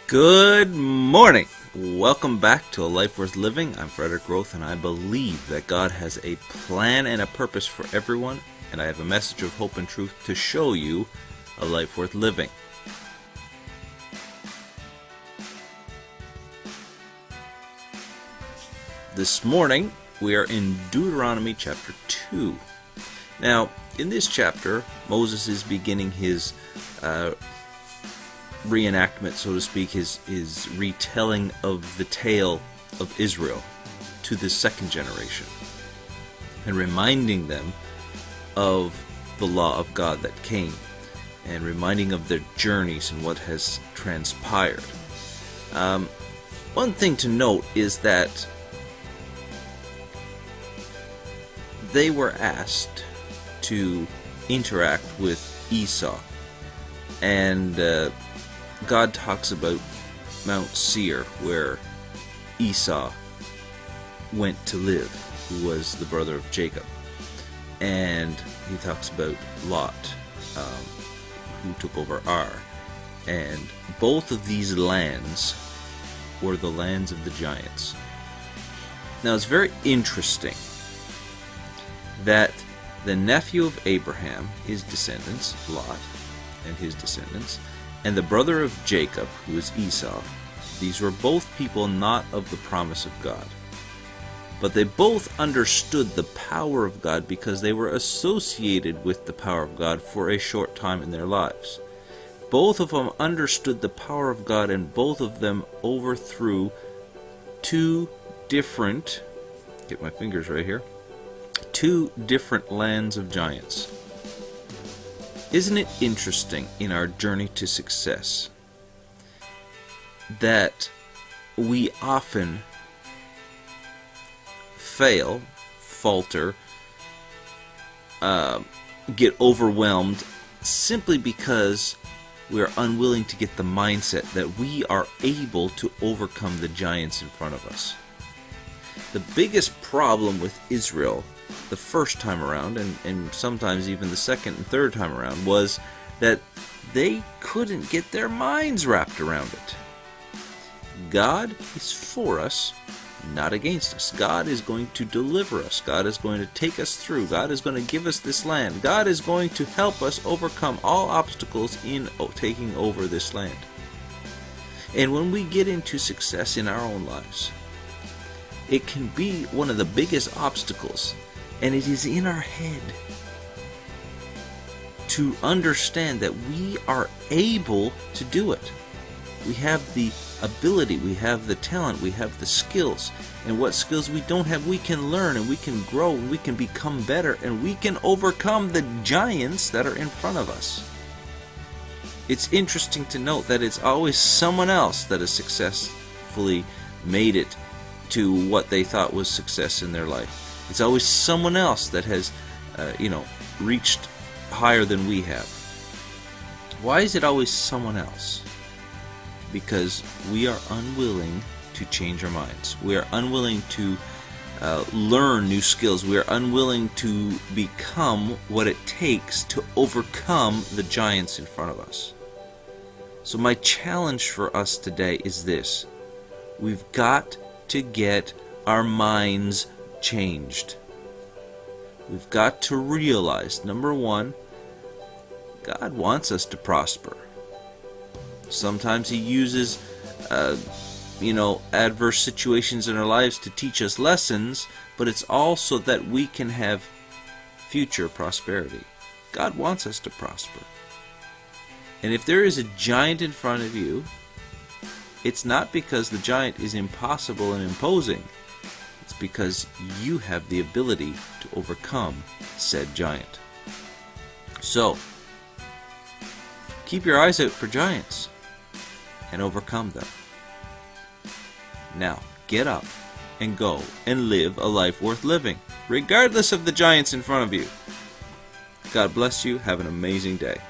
Good morning. Welcome back to A Life Worth Living. I'm Frederick Roth, and I believe that God has a plan and a purpose for everyone, and I have a message of hope and truth to show you a life worth living. This morning, we are in Deuteronomy chapter 2. Now, in this chapter, Moses is beginning his reenactment, so to speak, his retelling of the tale of Israel to the second generation, and reminding them of the law of God that came, and reminding of their journeys and what has transpired. One thing to note is that they were asked to interact with Esau, and God talks about Mount Seir, where Esau went to live, who was the brother of Jacob. And he talks about Lot, who took over Ar. And both of these lands were the lands of the giants. Now, it's very interesting that the nephew of Abraham, his descendants, Lot, and his descendants, and the brother of Jacob, who is Esau, these were both people not of the promise of God. But they both understood the power of God because they were associated with the power of God for a short time in their lives. Both of them understood the power of God, and both of them overthrew two different lands of giants. Isn't it interesting in our journey to success that we often fail, falter, get overwhelmed simply because we are unwilling to get the mindset that we are able to overcome the giants in front of us? The biggest problem with Israel the first time around, and sometimes even the second and third time around, was that they couldn't get their minds wrapped around it. God is for us, not against us. God is going to deliver us. God is going to take us through. God is going to give us this land. God is going to help us overcome all obstacles in taking over this land. And when we get into success in our own lives, it can be one of the biggest obstacles. And it is in our head to understand that we are able to do it. We have the ability, we have the talent, we have the skills. And what skills we don't have, we can learn, and we can grow, and we can become better, and we can overcome the giants that are in front of us. It's interesting to note that it's always someone else that has successfully made it to what they thought was success in their life. It's always someone else that has, reached higher than we have. Why is it always someone else? Because we are unwilling to change our minds. We are unwilling to learn new skills. We are unwilling to become what it takes to overcome the giants in front of us. So my challenge for us today is this. We've got to get our minds changed. We've got to realize, number one, God wants us to prosper. Sometimes He uses, adverse situations in our lives to teach us lessons, but it's also that we can have future prosperity. God wants us to prosper. And if there is a giant in front of you, it's not because the giant is impossible and imposing. It's because you have the ability to overcome said giant. So, keep your eyes out for giants and overcome them. Now, get up and go and live a life worth living, regardless of the giants in front of you. God bless you. Have an amazing day.